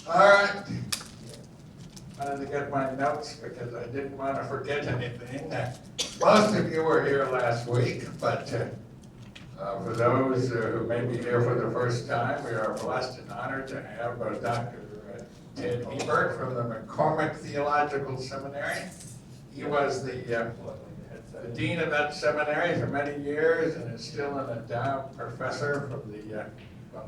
All right. I wanted to get my notes because I didn't want to forget anything. Most of you were here last week, but for those who may be here for the first time, we are blessed and honored to have Dr. Ted Ebert from the McCormick Theological Seminary. He was the dean of that seminary for many years and is still an endowed professor from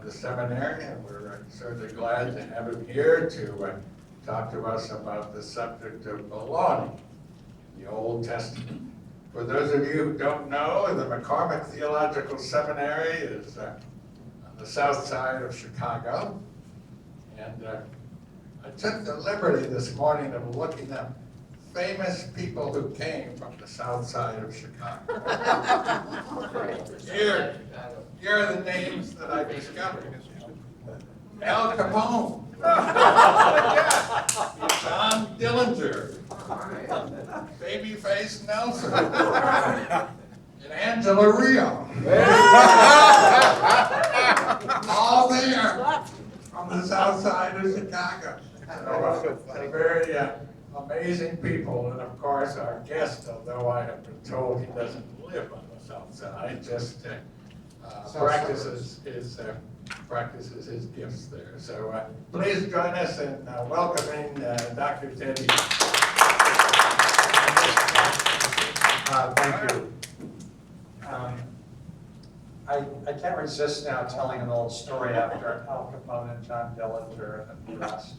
the seminary, and we're certainly glad to have him here to talk to us about the subject of belonging, the Old Testament. For those of you who don't know, the McCormick Theological Seminary is on the south side of Chicago, and I took the liberty this morning of looking up famous people who came from the south side of Chicago. Here are the names that I discovered. Al Capone, John Dillinger, Babyface Nelson, and Angela Rio. All there from the south side of Chicago. So, very amazing people, and of course our guest, although I have been told he doesn't live on the south side, just practices his gifts there. So please join us in welcoming Dr. Ted Ebert. Thank you. I can't resist now telling an old story after Al Capone and John Dillinger and the rest.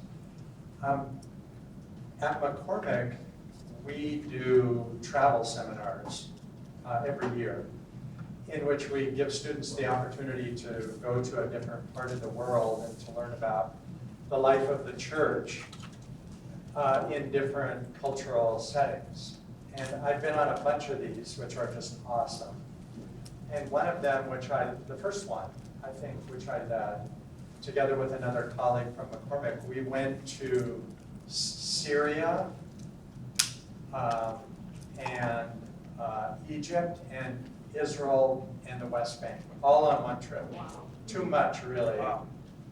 At McCormick, we do travel seminars every year, in which we give students the opportunity to go to a different part of the world and to learn about the life of the church in different cultural settings. And I've been on a bunch of these, which are just awesome. And one of them, the first one, I think, which I led, together with another colleague from McCormick, we went to Syria and Egypt and Israel and the West Bank, all on one trip. Wow. Too much, really,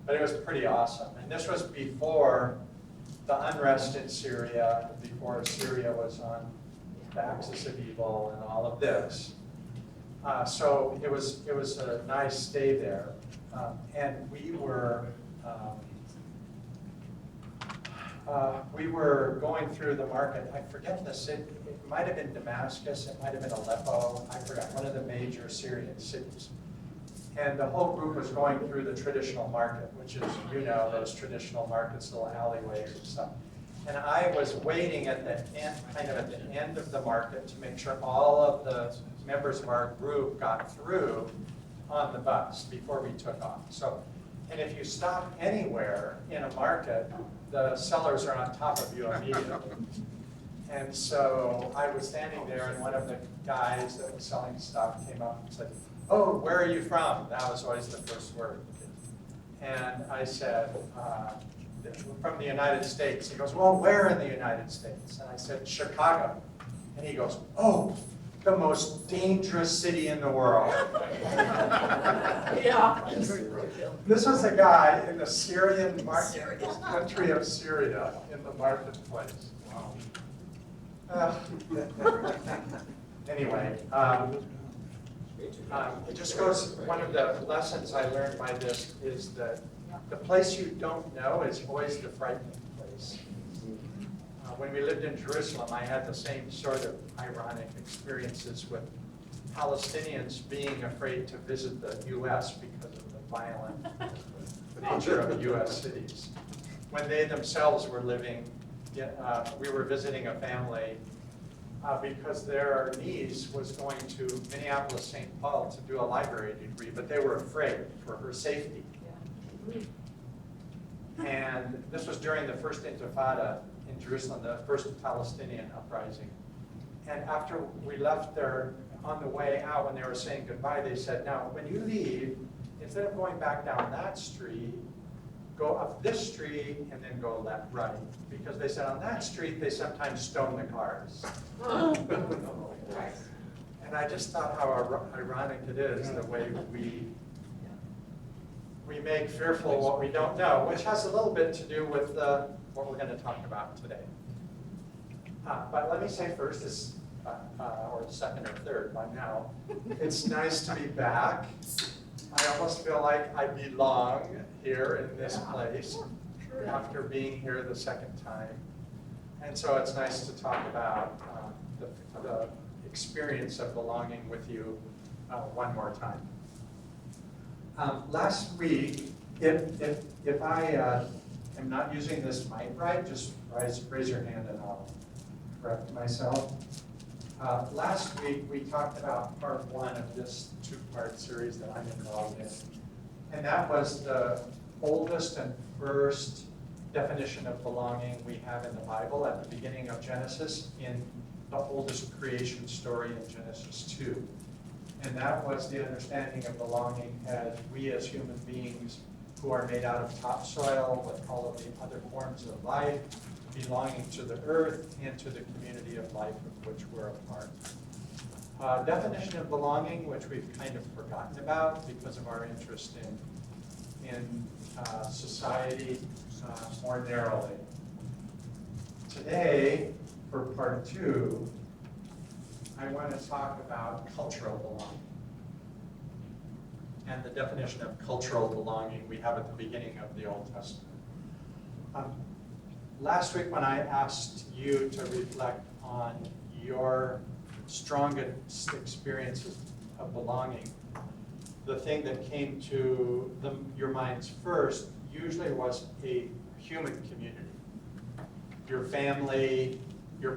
but it was pretty awesome. And this was before the unrest in Syria, before Syria was on the axis of evil and all of this. So it was a nice stay there, and we were going through the market. I forget the city. It might have been Damascus. It might have been Aleppo. I forgot, one of the major Syrian cities. And the whole group was going through the traditional market, which is, those traditional markets, little alleyways and stuff. And I was waiting at the end, kind of at the end of the market, to make sure all of the members of our group got through on the bus before we took off. So, and if you stop anywhere in a market, the sellers are on top of you immediately. And so I was standing there, and one of the guys that was selling stuff came up and said, "Oh, where are you from?" That was always the first word. And I said, "From the United States." He goes, "Well, where in the United States?" And I said, "Chicago." And he goes, "Oh, the most dangerous city in the world." Yeah. This was a guy in the Syrian market, country of Syria, in the marketplace. Anyway, it just goes, one of the lessons I learned by this is that the place you don't know is always the frightening place. When we lived in Jerusalem, I had the same sort of ironic experiences with Palestinians being afraid to visit the U.S. because of the violent nature of U.S. cities. When they themselves were living, we were visiting a family because their niece was going to Minneapolis-St. Paul to do a library degree, but they were afraid for her safety. And this was during the first Intifada in Jerusalem, the first Palestinian uprising. And after we left there, on the way out, when they were saying goodbye, they said, "Now, when you leave, instead of going back down that street, go up this street and then go left, right." Because they said on that street, they sometimes stone the cars. And I just thought how ironic it is, the way we make fearful what we don't know, which has a little bit to do with what we're going to talk about today. But let me say first, or second or third by now, it's nice to be back. I almost feel like I belong here in this place after being here the second time. And so it's nice to talk about the experience of belonging with you one more time. Last week, if I am not using this mic right, just raise your hand and I'll correct myself. Last week, we talked about part one of this two-part series that I'm involved in. And that was the oldest and first definition of belonging we have in the Bible at the beginning of Genesis, in the oldest creation story in Genesis 2. And that was the understanding of belonging as we as human beings who are made out of topsoil with all of the other forms of life, belonging to the earth and to the community of life of which we're a part. Definition of belonging, which we've kind of forgotten about because of our interest in society more narrowly. Today, for part two, I want to talk about cultural belonging and the definition of cultural belonging we have at the beginning of the Old Testament. Last week when I asked you to reflect on your strongest experiences of belonging, the thing that came to your minds first usually was a human community. Your family, your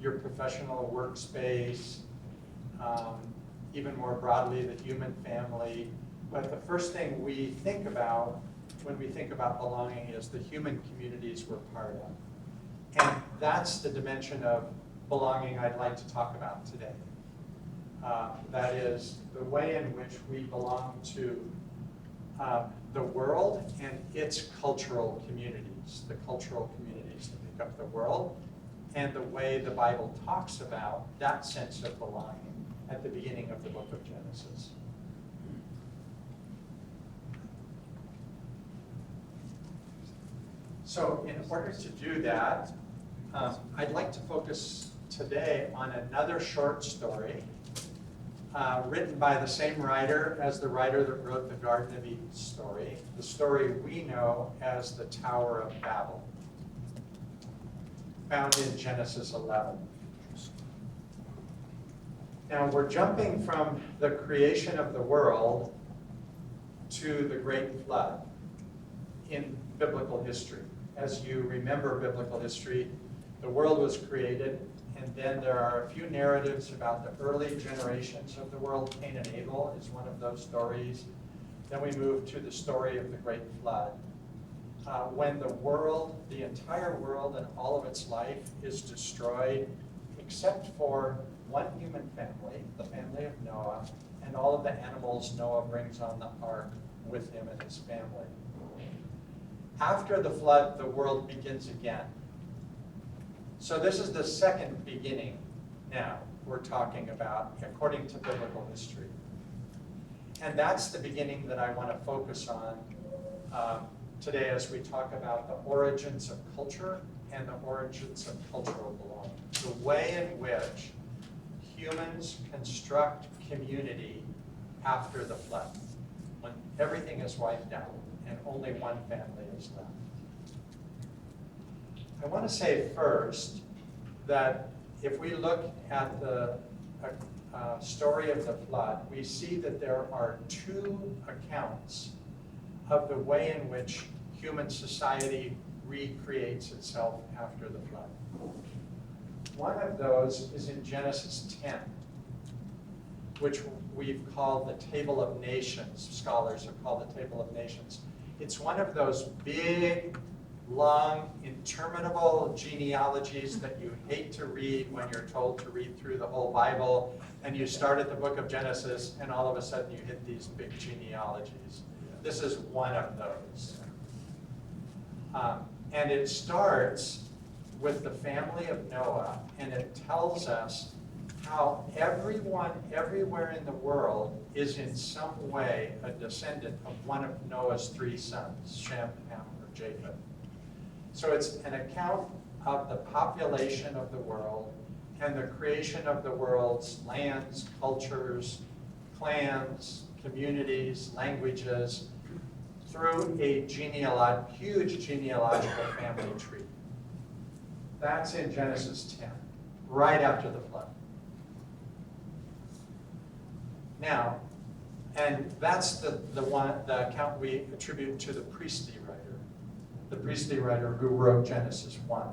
professional workspace, even more broadly, the human family. But the first thing we think about when we think about belonging is the human communities we're part of. And that's the dimension of belonging I'd like to talk about today. That is the way in which we belong to the world and its cultural communities, the cultural communities that make up the world, and the way the Bible talks about that sense of belonging at the beginning of the book of Genesis. So in order to do that, I'd like to focus today on another short story written by the same writer as the writer that wrote the Garden of Eden story, the story we know as the Tower of Babel, found in Genesis 11. Now we're jumping from the creation of the world to the Great Flood in biblical history. As you remember biblical history, the world was created, and then there are a few narratives about the early generations of the world. Cain and Abel is one of those stories. Then we move to the story of the Great Flood. When the world, the entire world and all of its life is destroyed, except for one human family, the family of Noah, and all of the animals Noah brings on the ark with him and his family. After the flood, the world begins again. So this is the second beginning now we're talking about according to biblical history. And that's the beginning that I want to focus on today as we talk about the origins of culture and the origins of cultural belonging. The way in which humans construct community after the flood, when everything is wiped out and only one family is left. I want to say first that if we look at the story of the flood, we see that there are two accounts of the way in which human society recreates itself after the flood. One of those is in Genesis 10, which we've called the Table of Nations. Scholars have called the Table of Nations. It's one of those big, long, interminable genealogies that you hate to read when you're told to read through the whole Bible, and you start at the book of Genesis, and all of a sudden you hit these big genealogies. This is one of those. And it starts with the family of Noah, and it tells us how everyone everywhere in the world is in some way a descendant of one of Noah's three sons, Shem, Ham, or Japheth. So it's an account of the population of the world and the creation of the world's lands, cultures, clans, communities, languages, through a huge genealogical family tree. That's in Genesis 10, right after the flood. Now, and that's the account we attribute to the priestly writer who wrote Genesis 1.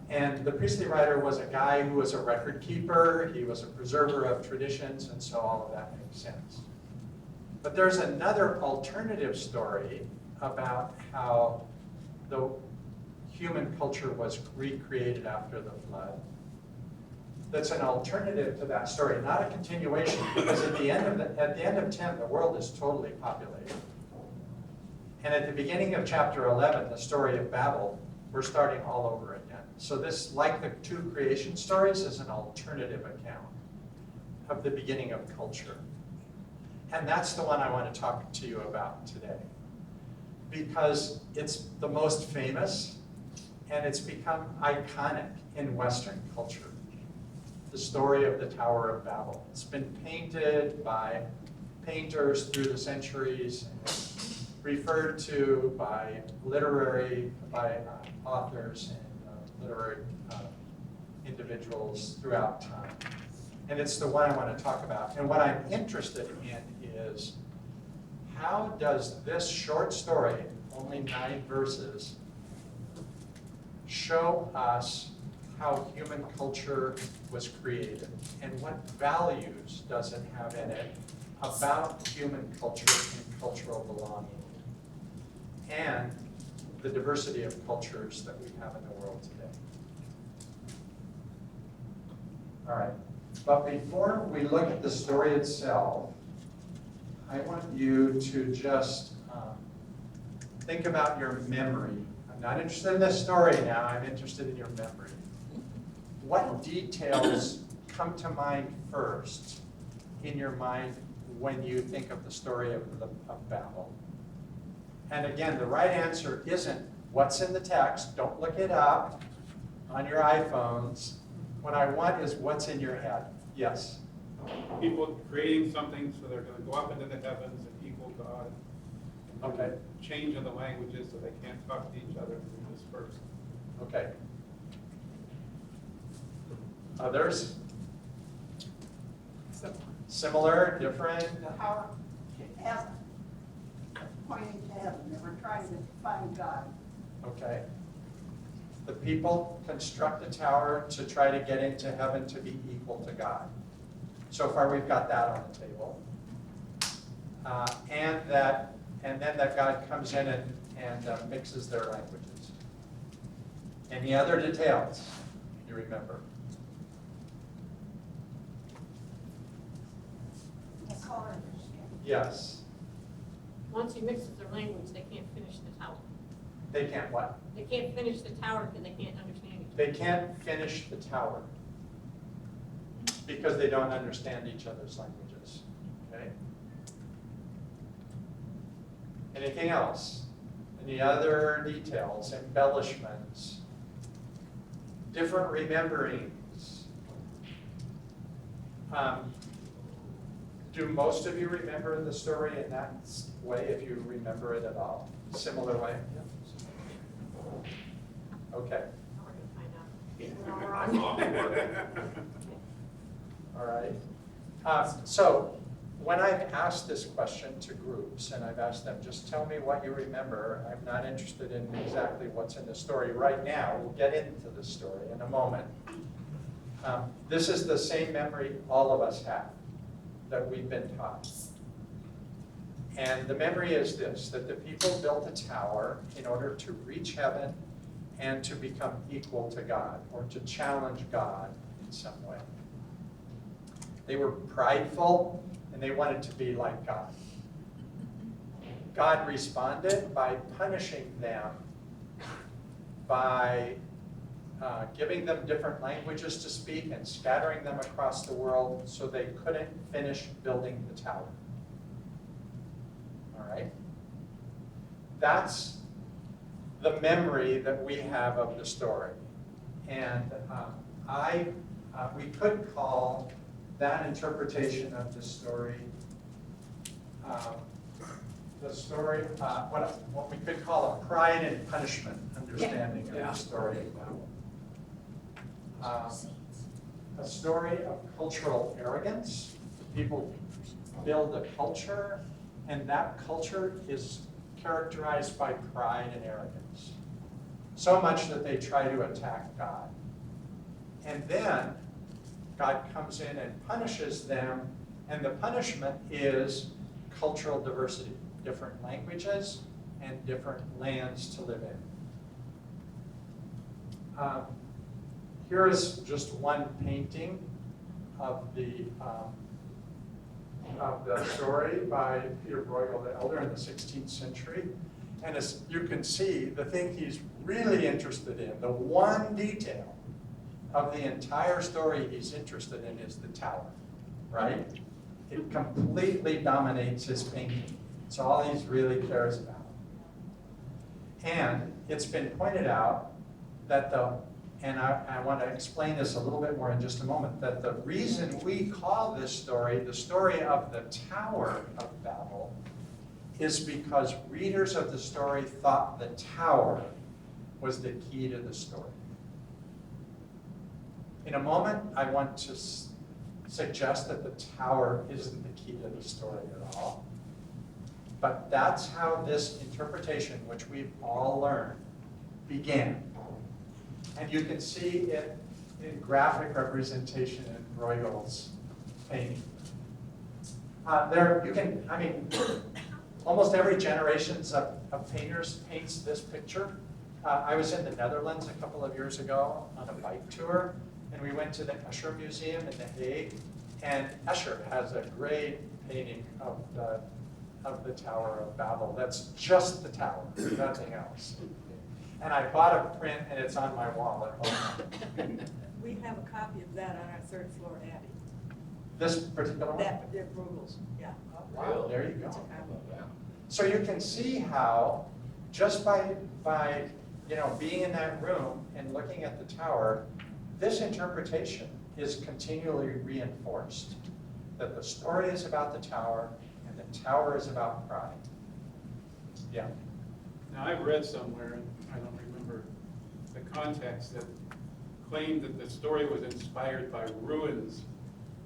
And the priestly writer was a guy who was a record keeper, he was a preserver of traditions, and so all of that makes sense. But there's another alternative story about how the human culture was recreated after the flood. That's an alternative to that story, not a continuation, because at the end of 10, the world is totally populated. And at the beginning of chapter 11, the story of Babel, we're starting all over again. So this, like the two creation stories, is an alternative account of the beginning of culture. And that's the one I want to talk to you about today, because it's the most famous and it's become iconic in Western culture. The story of the Tower of Babel. It's been painted by painters through the centuries, and referred to by authors and literary individuals throughout time. And it's the one I want to talk about. And what I'm interested in is, how does this short story, only 9 verses, show us how human culture was created, and what values does it have in it about human culture and cultural belonging, and the diversity of cultures that we have in the world today. All right, but before we look at the story itself, I want you to just think about your memory. I'm not interested in this story now, I'm interested in your memory. What details come to mind first in your mind when you think of the story of Babel? And again, the right answer isn't what's in the text. Don't look it up on your iPhones. What I want is what's in your head. Yes? People creating something so they're going to go up into the heavens and equal God. Okay. Change in the languages so they can't talk to each other and disperse. Okay. Others? Similar, different? The power to heaven, pointing to heaven, they were trying to find God. Okay. The people construct a tower to try to get into heaven to be equal to God. So far we've got that on the table. And then that God comes in and mixes their languages. Any other details you remember? That's all I understand. Yes. Once he mixes their language, they can't finish the tower. They can't what? They can't finish the tower because they can't understand each other. They can't finish the tower because they don't understand each other's languages. Okay? Anything else? Any other details, embellishments, different rememberings? Do most of you remember the story in that way, if you remember it at all? Similar way? Okay. We're gonna find out. All right. So when I've asked this question to groups, and I've asked them, just tell me what you remember, I'm not interested in exactly what's in the story right now. We'll get into the story in a moment. This is the same memory all of us have that we've been taught. And the memory is this, that the people built a tower in order to reach heaven and to become equal to God, or to challenge God in some way. They were prideful, and they wanted to be like God. God responded by punishing them, by giving them different languages to speak and scattering them across the world so they couldn't finish building the tower. All right? That's the memory that we have of the story. And we could call that interpretation of the story what we could call a pride and punishment understanding of the story of Babel. A story of cultural arrogance. People build a culture, and that culture is characterized by pride and arrogance. So much that they try to attack God. And then God comes in and punishes them, and the punishment is cultural diversity, different languages and different lands to live in. Here is just one painting of the story by Peter Bruegel the Elder in the 16th century. And as you can see, the thing he's really interested in, the one detail of the entire story he's interested in is the tower, right? It completely dominates his painting. It's all he really cares about. And it's been pointed out that and I want to explain this a little bit more in just a moment, that the reason we call this story the story of the Tower of Babel is because readers of the story thought the tower was the key to the story. In a moment, I want to suggest that the tower isn't the key to the story at all. But that's how this interpretation, which we've all learned, began. And you can see it in graphic representation in Bruegel's painting. Almost every generation of painters paints this picture. I was in the Netherlands a couple of years ago on a bike tour, and we went to the Escher Museum in The Hague, and Escher has a great painting of the Tower of Babel. That's just the tower, nothing else. And I bought a print, and it's on my wall at home. We have a copy of that on our third floor attic. This particular one? That, they're Bruegel's, yeah. Wow, there you go. It's a copy. So you can see how, just by being in that room and looking at the tower, this interpretation is continually reinforced. That the story is about the tower, and the tower is about pride. Yeah. Now, I've read somewhere, and I don't remember the context, that claimed that the story was inspired by ruins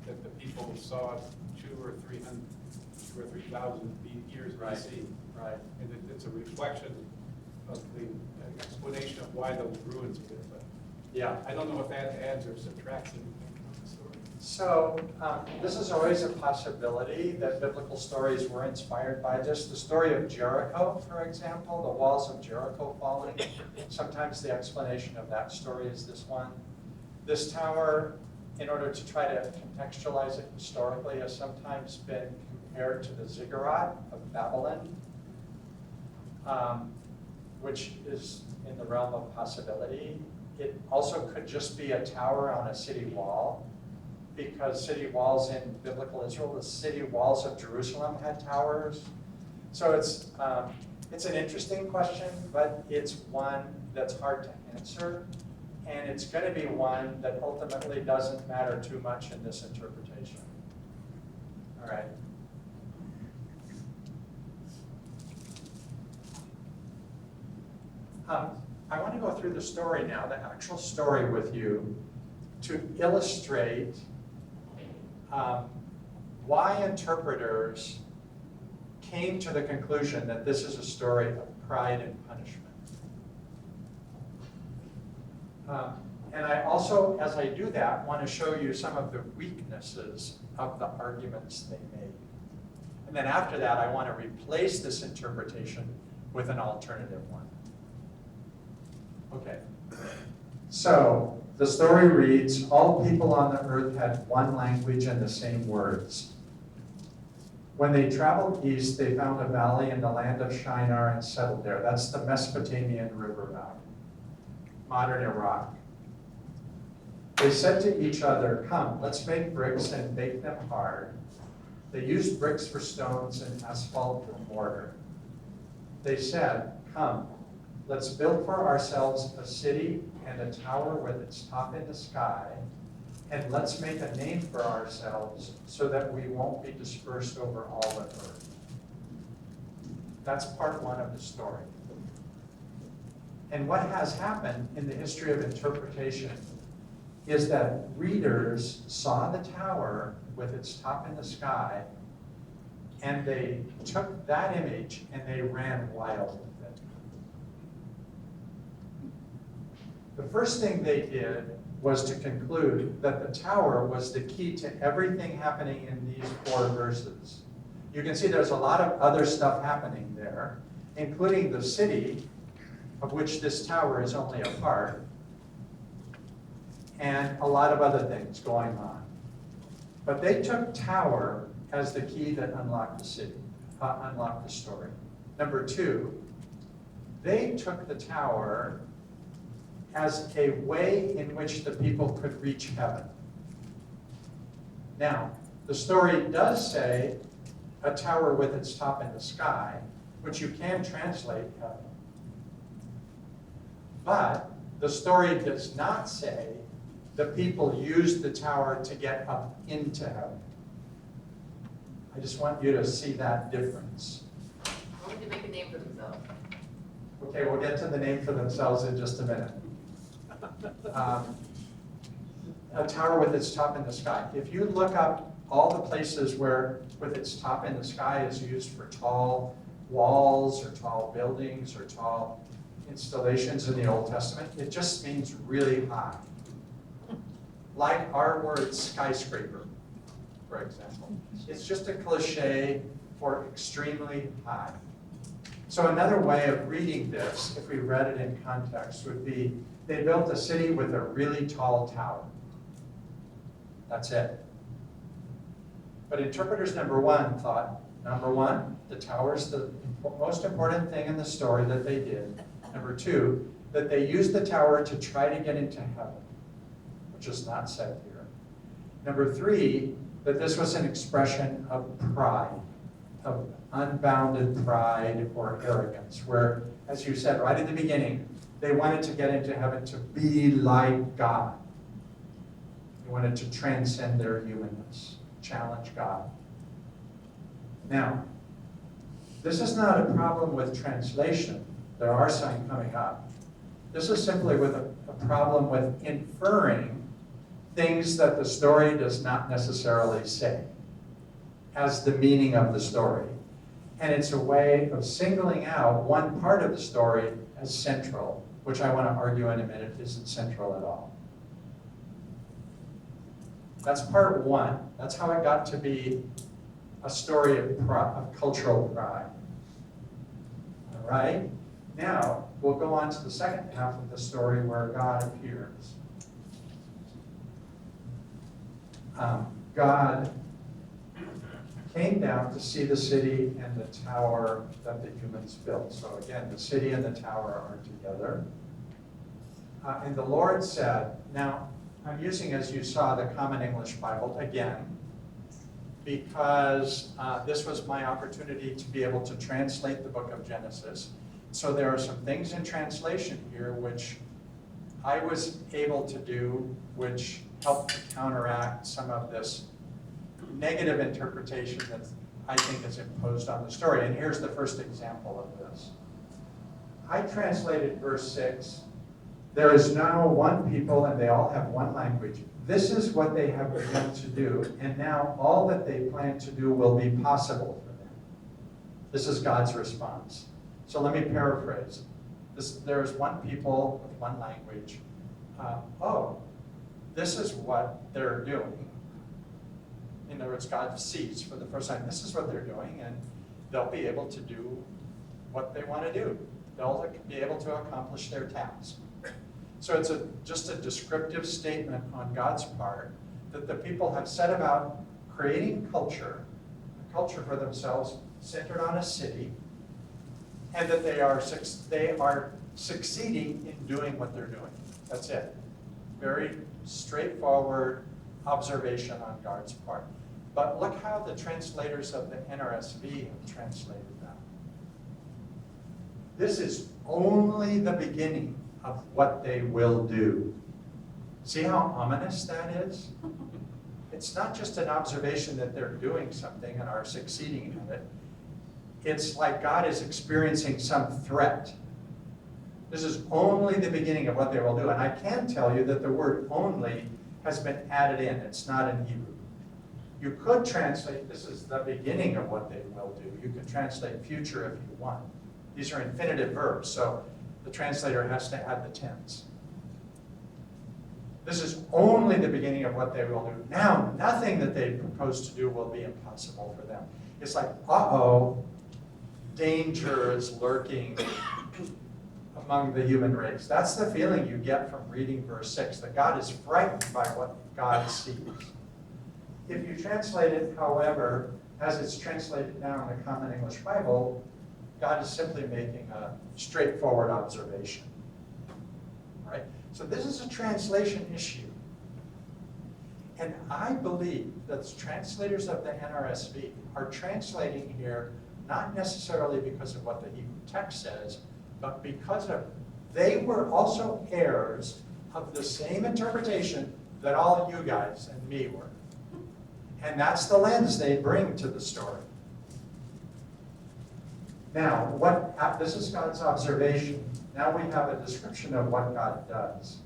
that the people saw 2,000 or 3,000 years Right. BC. Right. And it's a reflection of the explanation of why those ruins were there. But Yeah. I don't know if that adds or subtracts anything from the story. So this is always a possibility that biblical stories were inspired by this. The story of Jericho, for example, the walls of Jericho falling. Sometimes the explanation of that story is this one. This tower, in order to try to contextualize it historically, has sometimes been compared to the ziggurat of Babylon, which is in the realm of possibility. It also could just be a tower on a city wall, because city walls in biblical Israel, the city walls of Jerusalem had towers. So it's an interesting question, but it's one that's hard to answer. And it's going to be one that ultimately doesn't matter too much in this interpretation. All right. I want to go through the story now, the actual story with you, to illustrate why interpreters came to the conclusion that this is a story of pride and punishment. And I also, as I do that, want to show you some of the weaknesses of the arguments they made. And then after that, I want to replace this interpretation with an alternative one. Okay. So the story reads, all people on the earth had one language and the same words. When they traveled east, they found a valley in the land of Shinar and settled there. That's the Mesopotamian river valley, modern Iraq. They said to each other, "Come, let's make bricks and bake them hard." They used bricks for stones and asphalt for mortar. They said, "Come, let's build for ourselves a city and a tower with its top in the sky, and let's make a name for ourselves so that we won't be dispersed over all the earth." That's part one of the story. And what has happened in the history of interpretation is that readers saw the tower with its top in the sky, and they took that image and they ran wild with it. The first thing they did was to conclude that the tower was the key to everything happening in these 4 verses. You can see there's a lot of other stuff happening there, including the city, of which this tower is only a part, and a lot of other things going on. But they took tower as the key that unlocked the city, unlocked the story. Number 2, they took the tower as a way in which the people could reach heaven. Now, the story does say a tower with its top in the sky, which you can translate heaven. But the story does not say the people used the tower to get up into heaven. I just want you to see that difference. Why would they make a name for themselves? Okay, we'll get to the name for themselves in just a minute. A tower with its top in the sky. If you look up all the places where with its top in the sky is used for tall walls or tall buildings or tall installations in the Old Testament, it just means really high. Like our word skyscraper, for example. It's just a cliche for extremely high. So another way of reading this, if we read it in context, would be they built a city with a really tall tower. That's it. But interpreters number 1 thought, number 1, the tower's the most important thing in the story that they did. Number 2, that they used the tower to try to get into heaven, which is not said here. Number 3, that this was an expression of pride, of unbounded pride or arrogance, where, as you said right at the beginning, they wanted to get into heaven to be like God. They wanted to transcend their humanness, challenge God. Now, this is not a problem with translation. There are some coming up. This is simply with a problem with inferring things that the story does not necessarily say as the meaning of the story. And it's a way of singling out one part of the story as central, which I want to argue in a minute isn't central at all. That's part 1. That's how it got to be a story of cultural pride. All right? Now, we'll go on to the second half of the story where God appears. God came down to see the city and the tower that the humans built. So again, the city and the tower are together. And the Lord said, now, I'm using, as you saw, the Common English Bible again, because this was my opportunity to be able to translate the book of Genesis. So there are some things in translation here which I was able to do, which helped to counteract some of this negative interpretation that I think is imposed on the story. And here's the first example of this. I translated verse 6. There is now one people and they all have one language. This is what they have begun to do, and now all that they plan to do will be possible for them. This is God's response. So let me paraphrase. There is one people with one language. This is what they're doing. In other words, God sees for the first time, this is what they're doing, and they'll be able to do what they want to do. They'll be able to accomplish their task. So it's just a descriptive statement on God's part that the people have set about creating a culture for themselves centered on a city, and that they are succeeding in doing what they're doing. That's it. Very straightforward observation on God's part. But look how the translators of the NRSV have translated that. This is only the beginning of what they will do. See how ominous that is? It's not just an observation that they're doing something and are succeeding at it. It's like God is experiencing some threat. This is only the beginning of what they will do. And I can tell you that the word only has been added in. It's not in Hebrew. You could translate, this is the beginning of what they will do. You can translate future if you want. These are infinitive verbs, so the translator has to add the tense. This is only the beginning of what they will do. Now, nothing that they propose to do will be impossible for them. It's like, uh-oh, danger is lurking among the human race. That's the feeling you get from reading verse 6, that God is frightened by what God sees. If you translate it, however, as it's translated now in the Common English Bible, God is simply making a straightforward observation. Right? So this is a translation issue. And I believe that the translators of the NRSV are translating here not necessarily because of what the Hebrew text says, but because of they were also heirs of the same interpretation that all of you guys and me were. And that's the lens they bring to the story. Now, this is God's observation. Now we have a description of what God does.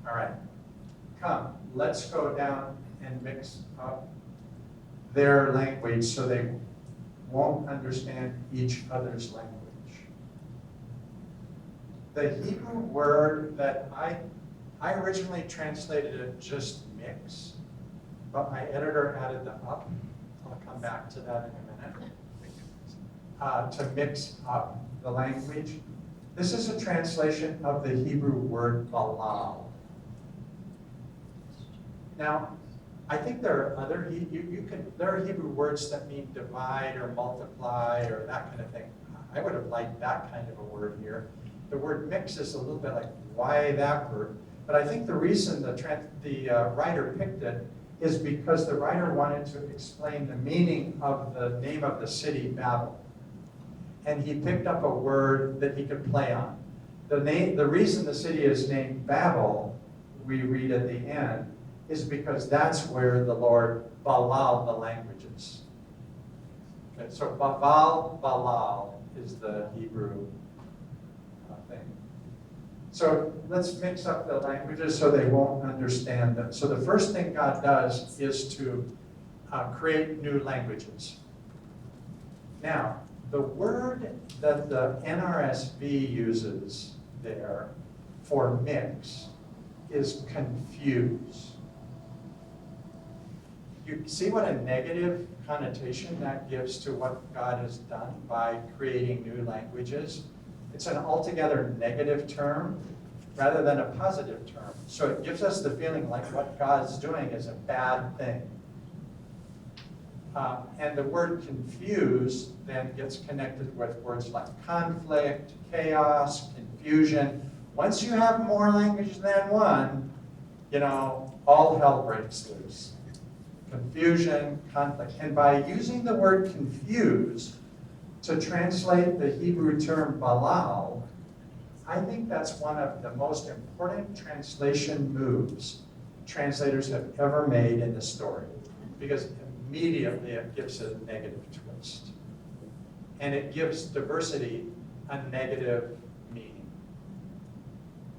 All right, come, let's go down and mix up their language so they won't understand each other's language. The Hebrew word that I originally translated it just mix, but my editor added the up. I'll come back to that in a minute. To mix up the language. This is a translation of the Hebrew word balal. Now, I think there are other there are Hebrew words that mean divide or multiply or that kind of thing. I would have liked that kind of a word here. The word mix is a little bit like, why that word? But I think the reason the writer picked it is because the writer wanted to explain the meaning of the name of the city, Babel. And he picked up a word that he could play on. The reason the city is named Babel, we read at the end, is because that's where the Lord balal the languages. Okay, so Babal, balal is the Hebrew thing. So let's mix up the languages so they won't understand them. So the first thing God does is to create new languages. Now, the word that the NRSV uses there for mix is confuse. You see what a negative connotation that gives to what God has done by creating new languages? It's an altogether negative term rather than a positive term. So it gives us the feeling like what God's doing is a bad thing. And the word confuse then gets connected with words like conflict, chaos, confusion. Once you have more languages than one, all hell breaks loose. Confusion, conflict. And by using the word confuse to translate the Hebrew term balal, I think that's one of the most important translation moves translators have ever made in the story, because immediately it gives it a negative twist. And it gives diversity a negative meaning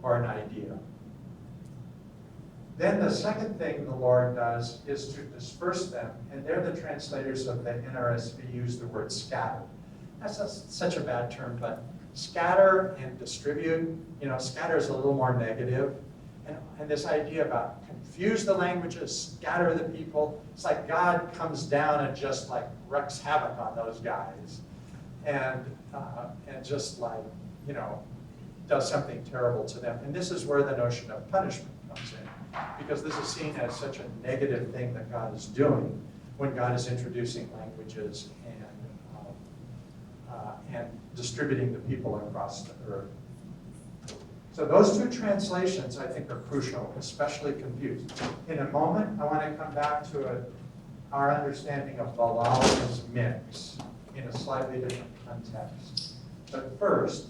or an idea. Then the second thing the Lord does is to disperse them, and they're the translators of the NRSV use the word scatter. That's such a bad term, but scatter and distribute, scatter is a little more negative. And this idea about confuse the languages, scatter the people, it's like God comes down and just like wreaks havoc on those guys. And just like, does something terrible to them. And this is where the notion of punishment comes in, because this is seen as such a negative thing that God is doing when God is introducing languages and distributing the people across the earth. So those two translations, I think, are crucial, especially confused. In a moment, I want to come back to our understanding of Balal as mix in a slightly different context. But first,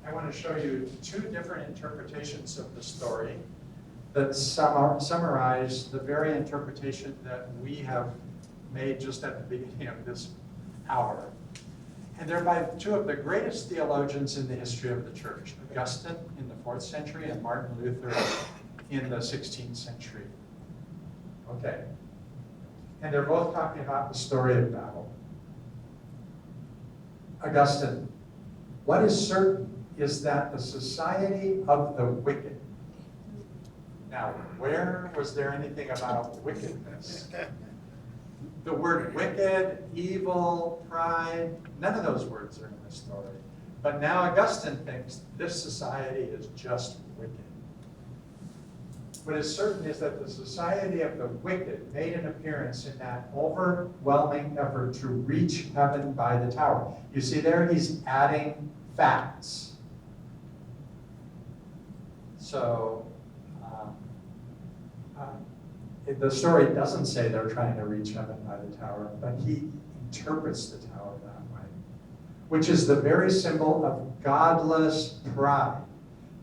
I want to show you two different interpretations of the story that summarize the very interpretation that we have made just at the beginning of this hour. And they're by two of the greatest theologians in the history of the church, Augustine in the 4th century and Martin Luther in the 16th century. Okay. And they're both talking about the story of Babel. Augustine, what is certain is that the society of the wicked. Now, where was there anything about wickedness? The word wicked, evil, pride, none of those words are in this story. But now Augustine thinks this society is just wicked. What is certain is that the society of the wicked made an appearance in that overwhelming effort to reach heaven by the tower. You see there, he's adding facts. So, the story doesn't say they're trying to reach heaven by the tower, but he interprets the tower that way, which is the very symbol of godless pride.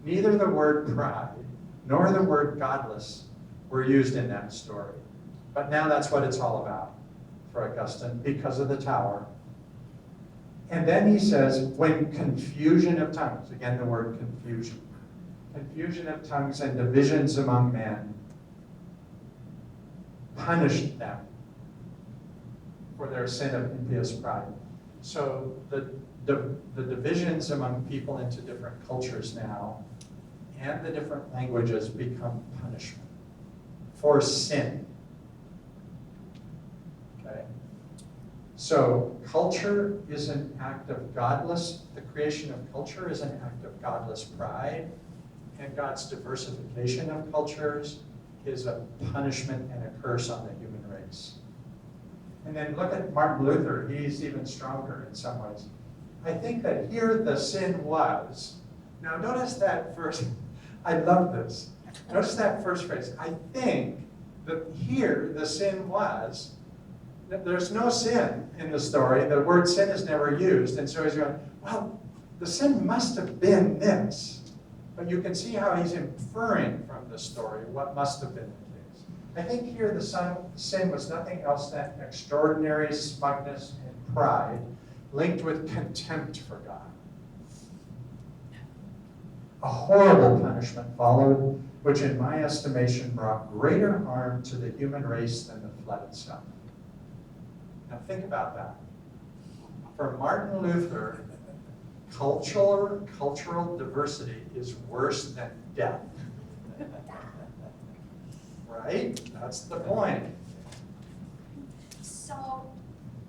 Neither the word pride nor the word godless were used in that story. But now that's what it's all about for Augustine because of the tower. And then he says, when confusion of tongues, again the word confusion of tongues and divisions among men punished them for their sin of impious pride. So the divisions among people into different cultures now and the different languages become punishment for sin. Okay? So culture is an act of the creation of culture is an act of godless pride, and God's diversification of cultures is a punishment and a curse on the human race. And then look at Martin Luther. He's even stronger in some ways. I think that here the sin was. Now notice that first. I love this. Notice that first phrase. I think that here the sin was. There's no sin in the story. The word sin is never used. And so he's going, well, the sin must have been this. But you can see how he's inferring from the story what must have been the case. I think here the sin was nothing else than extraordinary smugness and pride linked with contempt for God. A horrible punishment followed, which in my estimation brought greater harm to the human race than the flood itself. Now think about that. For Martin Luther, cultural diversity is worse than death. Right? That's the point. So,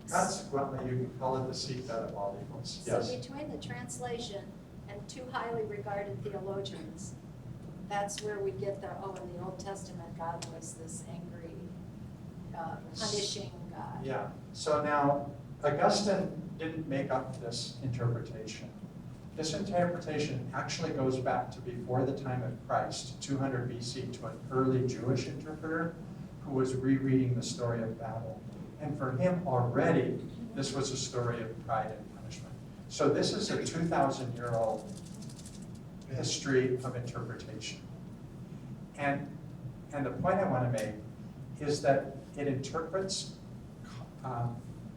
Consequently, you can call it the seatbelt of all evils. Yes. so between the translation and two highly regarded theologians, that's where we get in the Old Testament, God was this angry, punishing God. Yeah. So now, Augustine didn't make up this interpretation. This interpretation actually goes back to before the time of Christ, 200 BC, to an early Jewish interpreter who was rereading the story of Babel. And for him already, this was a story of pride and punishment. So this is a 2,000-year-old history of interpretation. And the point I want to make is that it interprets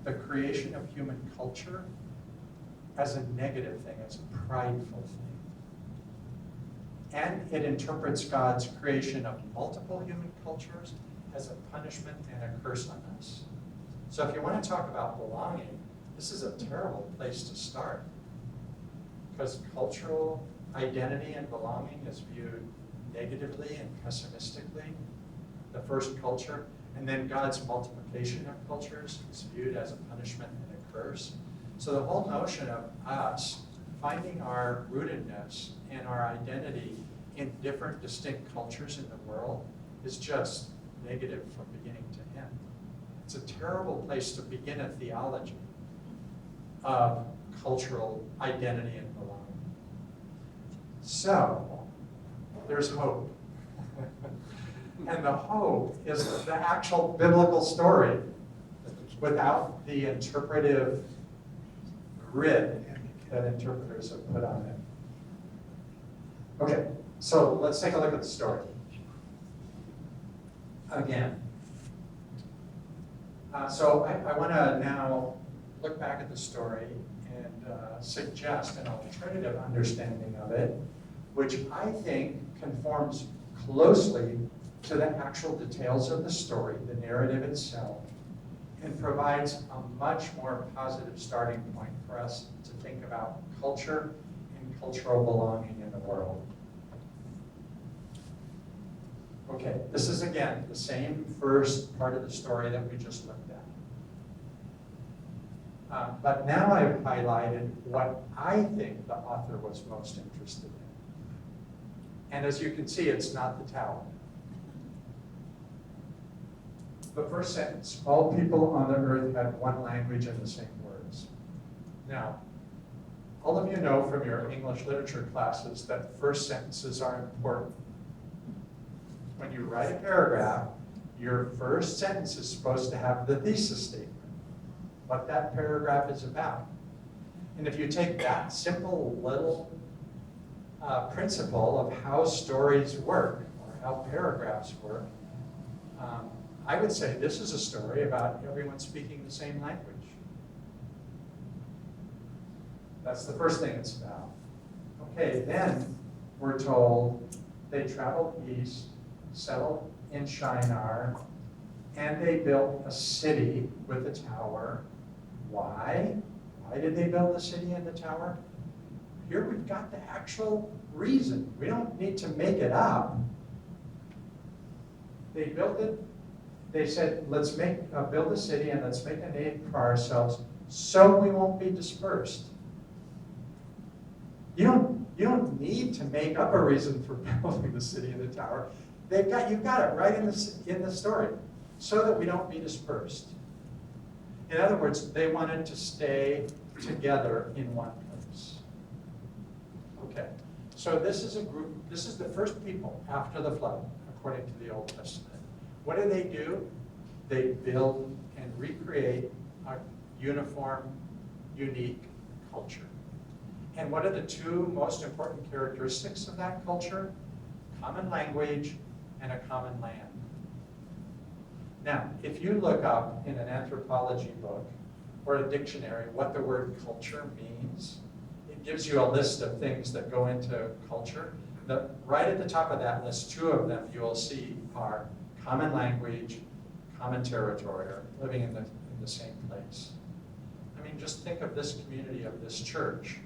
the creation of human culture as a negative thing, as a prideful thing. And it interprets God's creation of multiple human cultures as a punishment and a curse on us. So if you want to talk about belonging, this is a terrible place to start. Because cultural identity and belonging is viewed negatively and pessimistically, the first culture. And then God's multiplication of cultures is viewed as a punishment and a curse. So the whole notion of us finding our rootedness and our identity in different distinct cultures in the world is just negative from beginning to end. It's a terrible place to begin a theology of cultural identity and belonging. So, there's hope. And the hope is the actual biblical story without the interpretive grid that interpreters have put on it. Okay, so let's take a look at the story. Again. So I want to now look back at the story and suggest an alternative understanding of it, which I think conforms closely to the actual details of the story, the narrative itself, and provides a much more positive starting point for us to think about culture and cultural belonging in the world. Okay, this is again the same first part of the story that we just looked at. But now I've highlighted what I think the author was most interested in. And as you can see, it's not the tower. The first sentence, all people on the earth had one language and the same words. Now, all of you know from your English literature classes that first sentences are important. When you write a paragraph, your first sentence is supposed to have the thesis statement, what that paragraph is about. And if you take that simple little principle of how stories work, or how paragraphs work, I would say this is a story about everyone speaking the same language. That's the first thing it's about. Okay, then we're told they traveled east, settled in Shinar, and they built a city with a tower. Why? Why did they build the city and the tower? Here we've got the actual reason. We don't need to make it up. They built it. They said, let's build a city and let's make a name for ourselves so we won't be dispersed. You don't need to make up a reason for building the city and the tower. You've got it right in the story, so that we don't be dispersed. In other words, they wanted to stay together in one place. Okay, so this is a group, this is the first people after the flood, according to the Old Testament. What do? They build and recreate a uniform, unique culture. And what are the two most important characteristics of that culture? Common language and a common land. Now, if you look up in an anthropology book or a dictionary what the word culture means, it gives you a list of things that go into culture. Right at the top of that list, two of them you will see are common language, common territory, or living in the same place. I mean, just think of this community of this church.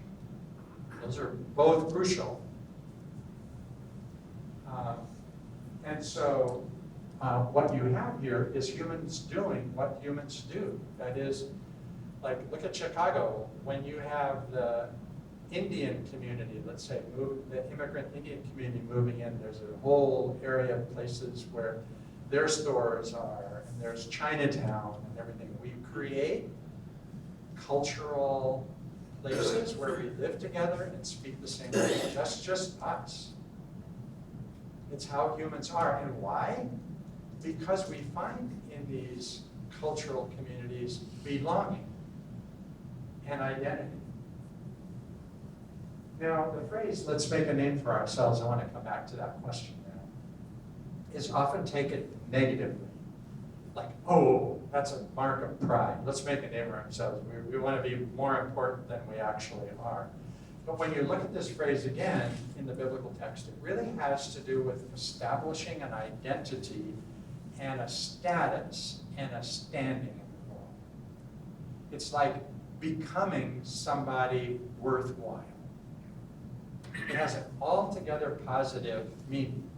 Those are both crucial. And so what you have here is humans doing what humans do. That is, like, look at Chicago. When you have the Indian community, let's say, the immigrant Indian community moving in, there's a whole area of places where their stores are, and there's Chinatown and everything. We create cultural places where we live together and speak the same language. That's just us. It's how humans are. And why? Because we find in these cultural communities belonging and identity. Now, the phrase, let's make a name for ourselves, I want to come back to that question now, is often taken negatively. Like, oh, that's a mark of pride. Let's make a name for ourselves. We want to be more important than we actually are. But when you look at this phrase again in the biblical text, it really has to do with establishing an identity and a status and a standing in the world. It's like becoming somebody worthwhile. It has an altogether positive meaning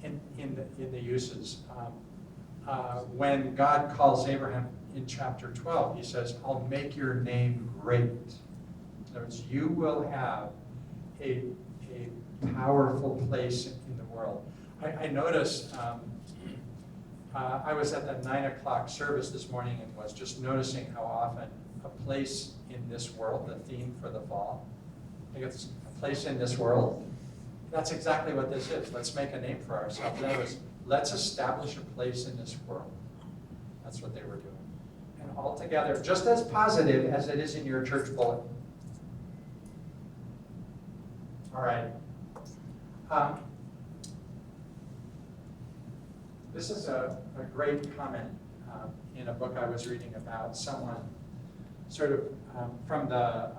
in the uses. When God calls Abraham in chapter 12, he says, I'll make your name great. In other words, you will have a powerful place in the world. I noticed, I was at the 9 o'clock service this morning and was just noticing how often a place in this world, the theme for the fall, I think it's a place in this world, That's exactly what this is. Let's make a name for ourselves. That was, let's establish a place in this world. That's what they were doing. And altogether, just as positive as it is in your church bulletin. All right. This is a great comment in a book I was reading about someone sort of from the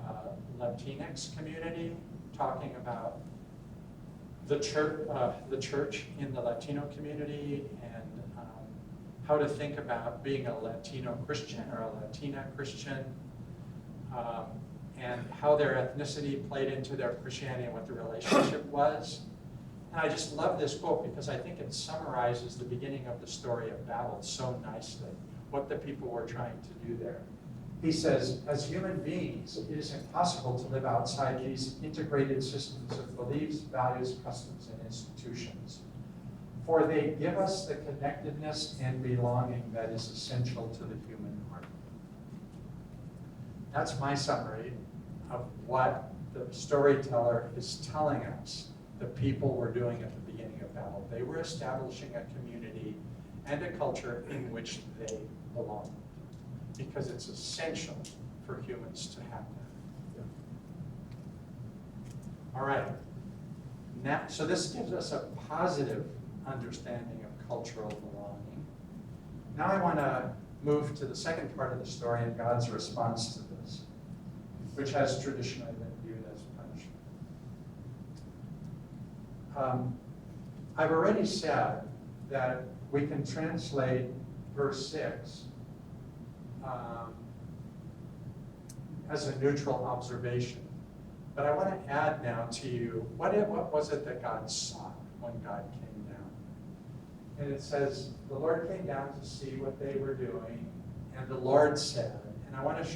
Latinx community talking about the church in the Latino community and how to think about being a Latino Christian or a Latina Christian, and how their ethnicity played into their Christianity and what the relationship was. And I just love this quote because I think it summarizes the beginning of the story of Babel so nicely, what the people were trying to do there. He says, as human beings, it is impossible to live outside these integrated systems of beliefs, values, customs, and institutions. For they give us the connectedness and belonging that is essential to the human heart. That's my summary of what the storyteller is telling us the people were doing at the beginning of Babel. They were establishing a community and a culture in which they belong, because it's essential for humans to have that. All right. Now, so this gives us a positive understanding of cultural belonging. Now I want to move to the second part of the story and God's response to this, which has traditionally been viewed as punishment. I've already said that we can translate verse 6 as a neutral observation. But I want to add now to you, what was it that God saw when God came down? And it says, the Lord came down to see what they were doing, and the Lord said, and I want to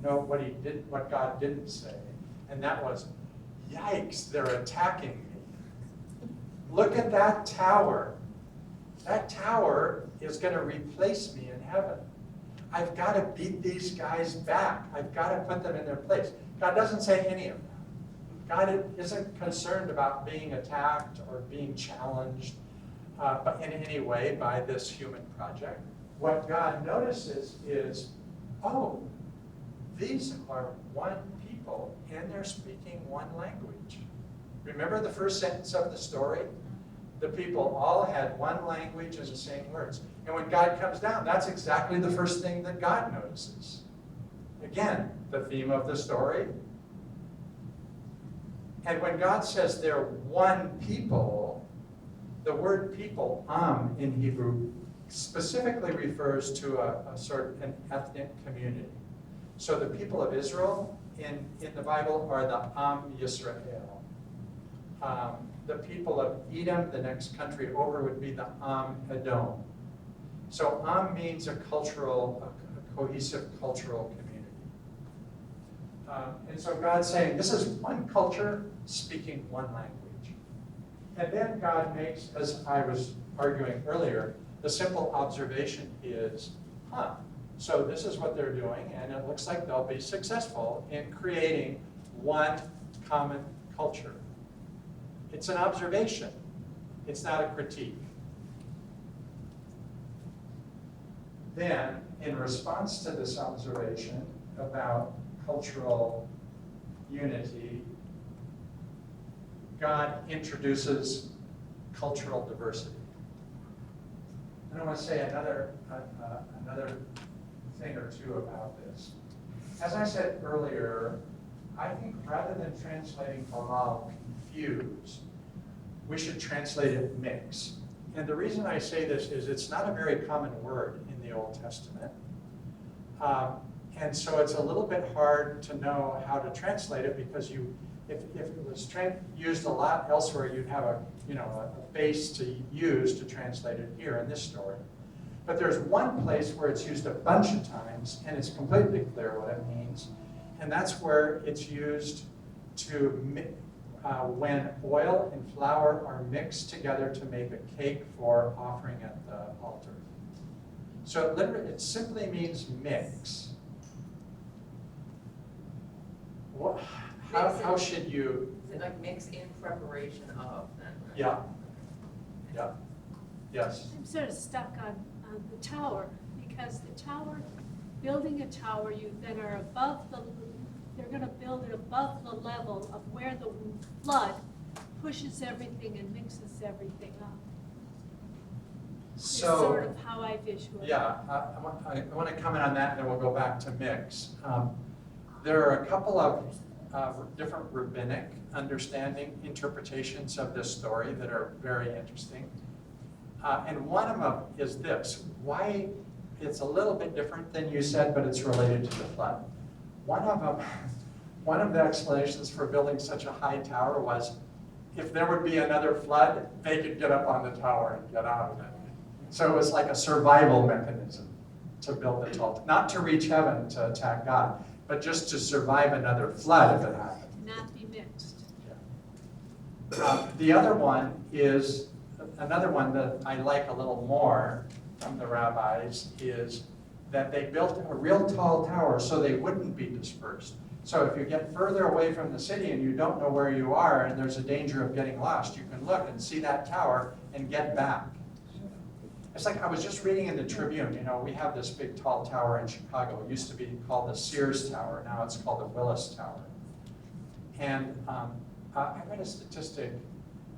know what he did, what God didn't say, and that was, yikes, they're attacking me. Look at that tower. That tower is going to replace me in heaven. I've got to beat these guys back. I've got to put them in their place. God doesn't say any of that. God isn't concerned about being attacked or being challenged but in any way by this human project. What God notices is, oh, these are one people and they're speaking one language. Remember the first sentence of the story? The people all had one language and the same words. And when God comes down, that's exactly the first thing that God notices. Again, the theme of the story. And when God says they're one people, the word people, in Hebrew, specifically refers to a sort of an ethnic community. So the people of Israel in the Bible are the Yisrael. The people of Edom, the next country over, would be the Edom. So means a cohesive cultural community. And so God's saying, this is one culture speaking one language. And then God makes, as I was arguing earlier, the simple observation is, so this is what they're doing, and it looks like they'll be successful in creating one common culture. It's an observation. It's not a critique. Then, in response to this observation about cultural unity, God introduces cultural diversity. And I want to say another thing or two about this. As I said earlier, I think rather than translating halal confuse, we should translate it mix. And the reason I say this is it's not a very common word in the Old Testament. And so it's a little bit hard to know how to translate it because if it was used a lot elsewhere, you'd have a base to use to translate it here in this story. But there's one place where it's used a bunch of times, and it's completely clear what it means. And that's where it's used to when oil and flour are mixed together to make a cake for offering at the altar. So it simply means mix. how should you, Is it like mix in preparation of then? right? yeah, yeah, yes. I'm sort of stuck on the tower, because the tower, building a tower, you then are above they're gonna build it above the level of where the flood pushes everything and mixes everything up. It's sort So, of how I visualize. yeah, I want to comment on that, and then we'll go back to mix. There are a couple of different rabbinic understanding, interpretations of this story that are very interesting. And one of them is this: why it's a little bit different than you said, but it's related to the flood. One of the explanations for building such a high tower was if there would be another flood, they could get up on the tower and get out of it. So it was like a survival mechanism to build a tall, not to reach heaven to attack God, but just to survive another flood if it happened. Not be mixed. The other one is, another one that I like a little more from the rabbis is that they built a real tall tower so they wouldn't be dispersed. So if you get further away from the city and you don't know where you are and there's a danger of getting lost, you can look and see that tower and get back. It's like I was just reading in the Tribune, you know, we have this big tall tower in Chicago. It used to be called the Sears Tower. Now it's called the Willis Tower. And I read a statistic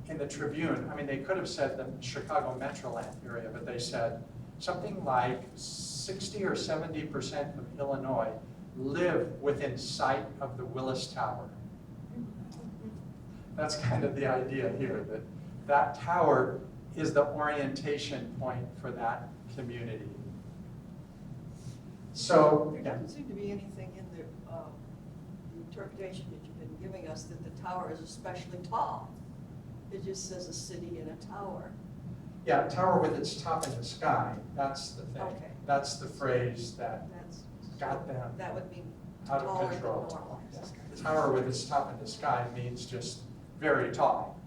in the Tribune. I mean, they could have said the Chicago Metroland area, but they said something like 60 or 70% of Illinois live within sight of the Willis Tower. That's kind of the idea here, that that tower is the orientation point for that community. So, There yeah. doesn't seem to be anything in the interpretation that you've been giving us that the tower is especially tall. It just says a city and a tower. Yeah, tower with its top in the sky, that's the thing. Okay. That's the phrase that That's, got them that would be out of taller than control. normal. Tower with its top in the sky means just very tall.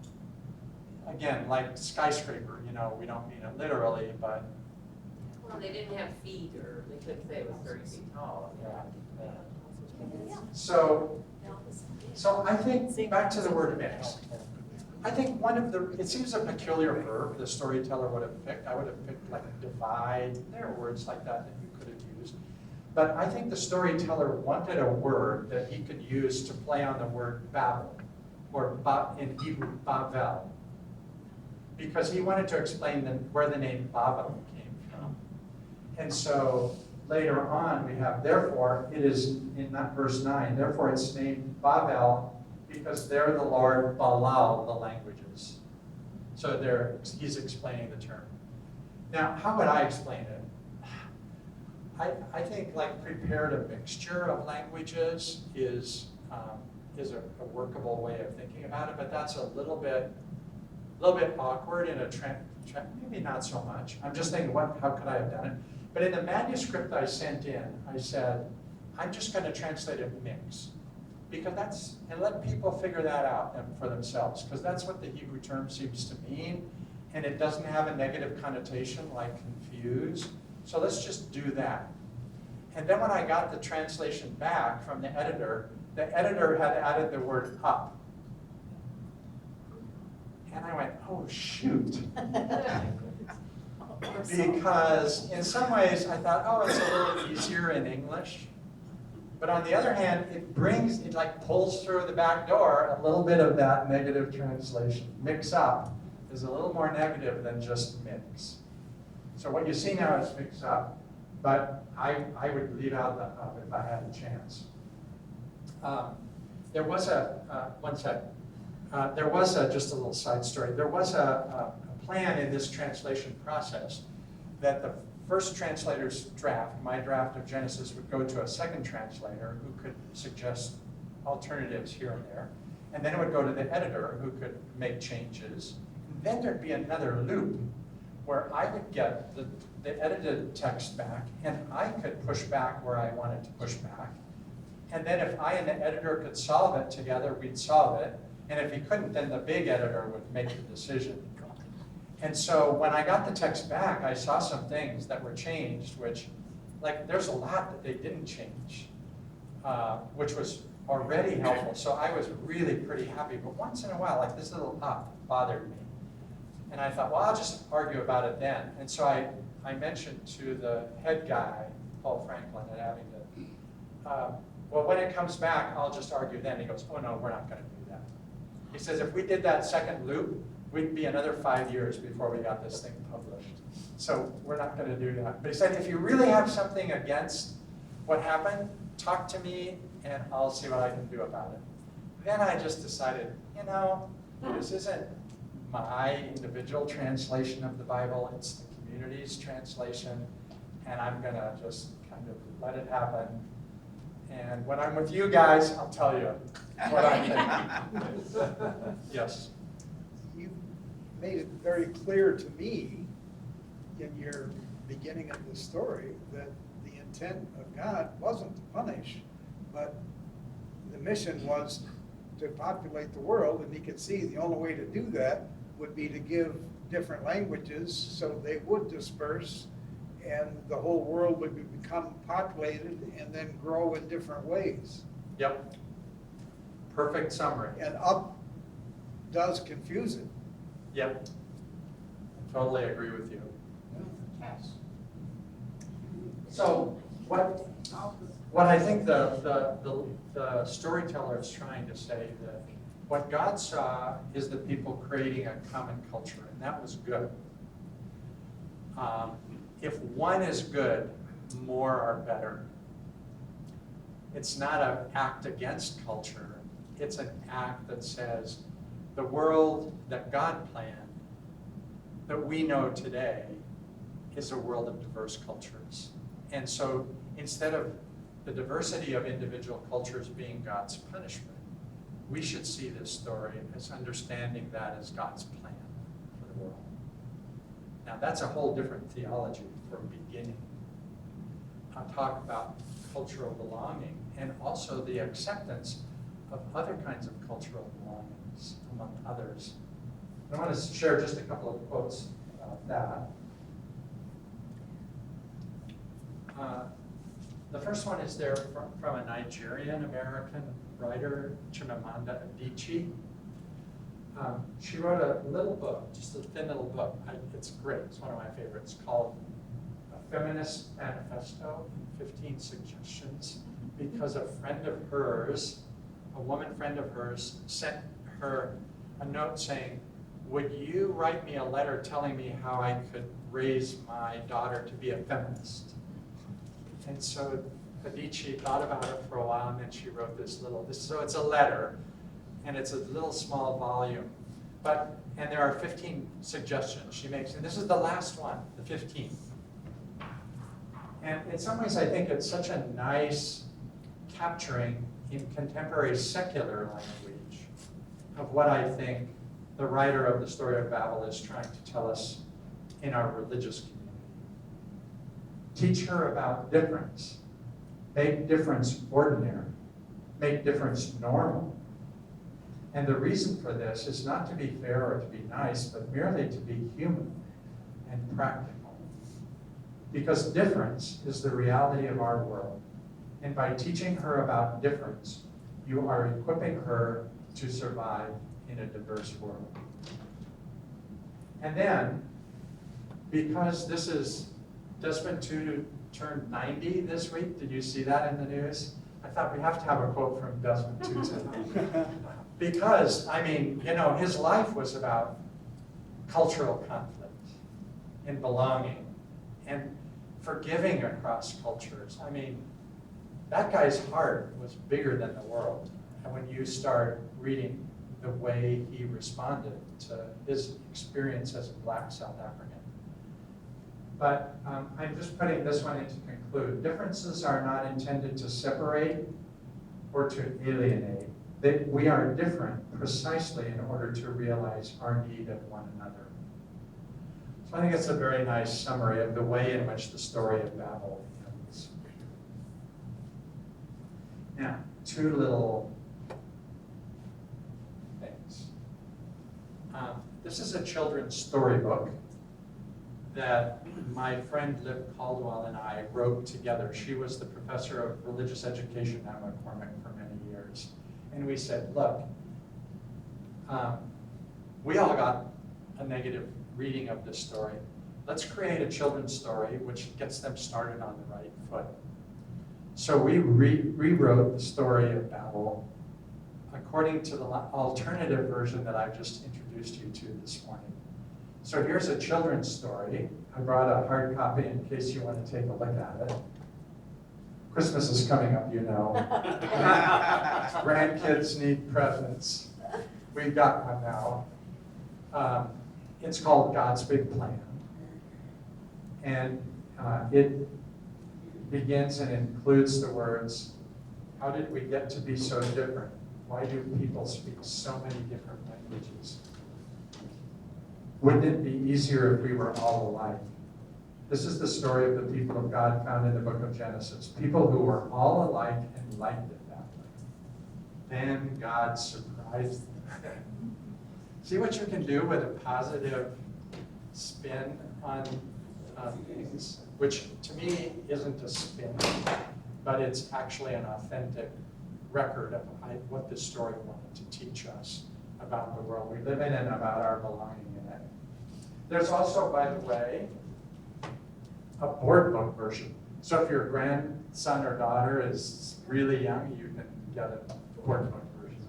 Again, like skyscraper, you know, we don't mean it literally, but Well, they didn't have feet, or they couldn't say it was 30 feet tall. so I think, back to the word mix. I think one of the, it seems a peculiar verb the storyteller would have picked. I would have picked like divide. There are words like that that you could have used. But I think the storyteller wanted a word that he could use to play on the word Babel, or in Hebrew, Babel. Because he wanted to explain where the name Babel came from. And so later on we have, therefore, it is in that verse 9, therefore it's named Babel because there the Lord Balal the languages. So there, he's explaining the term. Now, how would I explain it? I think like prepared a mixture of languages is a workable way of thinking about it, but that's a little bit awkward in a maybe not so much. I'm just thinking, how could I have done it? But in the manuscript I sent in, I said, I'm just going to translate a mix. Because and let people figure that out for themselves, because that's what the Hebrew term seems to mean, and it doesn't have a negative connotation like confuse. So let's just do that. And then when I got the translation back from the editor had added the word up. And I went, oh, shoot. Because in some ways I thought, oh, it's a little easier in English. But on the other hand, it like pulls through the back door a little bit of that negative translation. Mix up is a little more negative than just mix. So what you see now is mix up, but I would leave out the up if I had a chance. There was just a little side story. There was a plan in this translation process that the first translator's draft, my draft of Genesis, would go to a second translator who could suggest alternatives here and there. And then it would go to the editor who could make changes. And then there'd be another loop where I would get the edited text back, and I could push back where I wanted to push back. And then if I and the editor could solve it together, we'd solve it. And if he couldn't, then the big editor would make the decision. And so when I got the text back, I saw some things that were changed, which, like, there's a lot that they didn't change. which was already helpful. So I was really pretty happy. But once in a while, like this little bothered me. And I thought, well, I'll just argue about it then. And so I mentioned to the head guy, Paul Franklin at Abingdon, well, when it comes back, I'll just argue then. He goes, oh, no, we're not going to do that. He says, if we did that second loop, we'd be another 5 years before we got this thing published. So we're not going to do that. But he said, if you really have something against what happened, talk to me and I'll see what I can do about it. Then I just decided, this isn't my individual translation of the Bible, it's the community's translation, and I'm going to just kind of let it happen. And when I'm with you guys, I'll tell you what I think. Yes? You made it very clear to me in your beginning of the story that the intent of God wasn't to punish, but the mission was to populate the world, and he could see the only way to do that would be to give different languages so they would disperse and the whole world would become populated and then grow in different ways. Yep. Perfect summary. And up does confuse it. Yep. I totally agree with you. Yes. So what I think the storyteller is trying to say that what God saw is the people creating a common culture, and that was good. If one is good, more are better. It's not an act against culture. It's an act that says the world that God planned, that we know today, is a world of diverse cultures. And so instead of the diversity of individual cultures being God's punishment, we should see this story as understanding that as God's plan for the world. Now that's a whole different theology from beginning. I'll talk about cultural belonging and also the acceptance of other kinds of cultural belongings among others. I want to share just a couple of quotes about that. The first one is there from a Nigerian-American writer, Chimamanda Adichie. She wrote a little book, just a thin little book. It's great. It's one of my favorites, called A Feminist Manifesto, 15 Suggestions, because a friend of hers, a woman friend of hers, sent her a note saying, would you write me a letter telling me how I could raise my daughter to be a feminist? And so Adichie thought about it for a while, and then she wrote so it's a letter, and it's a little small volume. And there are 15 suggestions she makes, and this is the last one, the 15th. And in some ways, I think it's such a nice capturing in contemporary secular language of what I think the writer of the story of Babel is trying to tell us in our religious community. Teach her about difference. Make difference ordinary. Make difference normal. And the reason for this is not to be fair or to be nice, but merely to be human and practical. Because difference is the reality of our world. And by teaching her about difference, you are equipping her to survive in a diverse world. And then, because this is Desmond Tutu turned 90 this week. Did you see that in the news? I thought we have to have a quote from Desmond Tutu. Because, his life was about cultural conflict and belonging and forgiving across cultures. That guy's heart was bigger than the world. And when you start reading the way he responded to his experience as a Black South African. But I'm just putting this one in to conclude. Differences are not intended to separate or to alienate. We are different precisely in order to realize our need of one another. So I think it's a very nice summary of the way in which the story of Babel ends. Now, two little things. This is a children's storybook that my friend Liv Caldwell and I wrote together. She was the professor of religious education at McCormick for many years. And we said, look, we all got a negative reading of this story. Let's create a children's story which gets them started on the right foot. So we rewrote the story of Babel according to the alternative version that I've just introduced you to this morning. So here's a children's story. I brought a hard copy in case you want to take a look at it. Christmas is coming up, you know. Grandkids need presents. We've got one now. It's called God's Big Plan. And it begins and includes the words, how did we get to be so different? Why do people speak so many different languages? Wouldn't it be easier if we were all alike? This is the story of the people of God found in the book of Genesis. People who were all alike and liked it that way. Then God surprised them. See what you can do with a positive spin on things, which to me isn't a spin, but it's actually an authentic record of what this story wanted to teach us about the world we live in and about our belonging in it. There's also, by the way, a board book version. So if your grandson or daughter is really young, you can get a board book version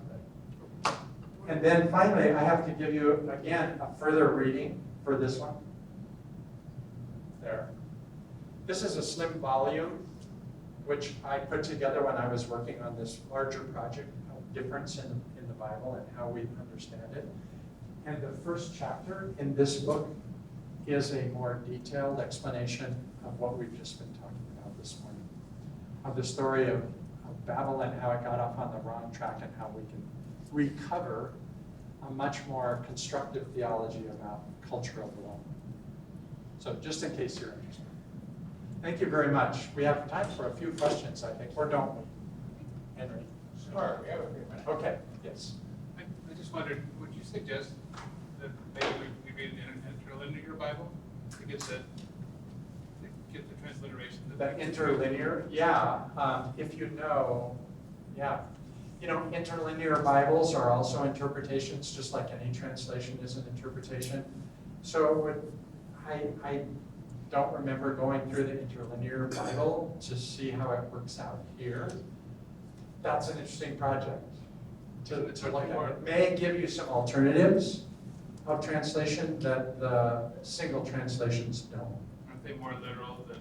of it. And then finally, I have to give you, again, a further reading for this one. There. This is a slim volume, which I put together when I was working on this larger project of difference in the Bible and how we understand it. And the first chapter in this book is a more detailed explanation of what we've just been talking about this morning, of the story of Babel and how it got off on the wrong track and how we can recover a much more constructive theology about cultural belonging. So just in case you're interested. Thank you very much. We have time for a few questions, I think, or don't we? Henry? Sure, we have a few minutes. Okay, yes. I just wondered, would you suggest that maybe we read an interlinear Bible to get the transliteration? The interlinear, yeah. If you know, yeah. You know, interlinear Bibles are also interpretations, just like any translation is an interpretation. So it would, I don't remember going through the interlinear Bible to see how it works out here. That's an interesting project to look at. It may give you some alternatives of translation that the single translations don't. Aren't they more literal than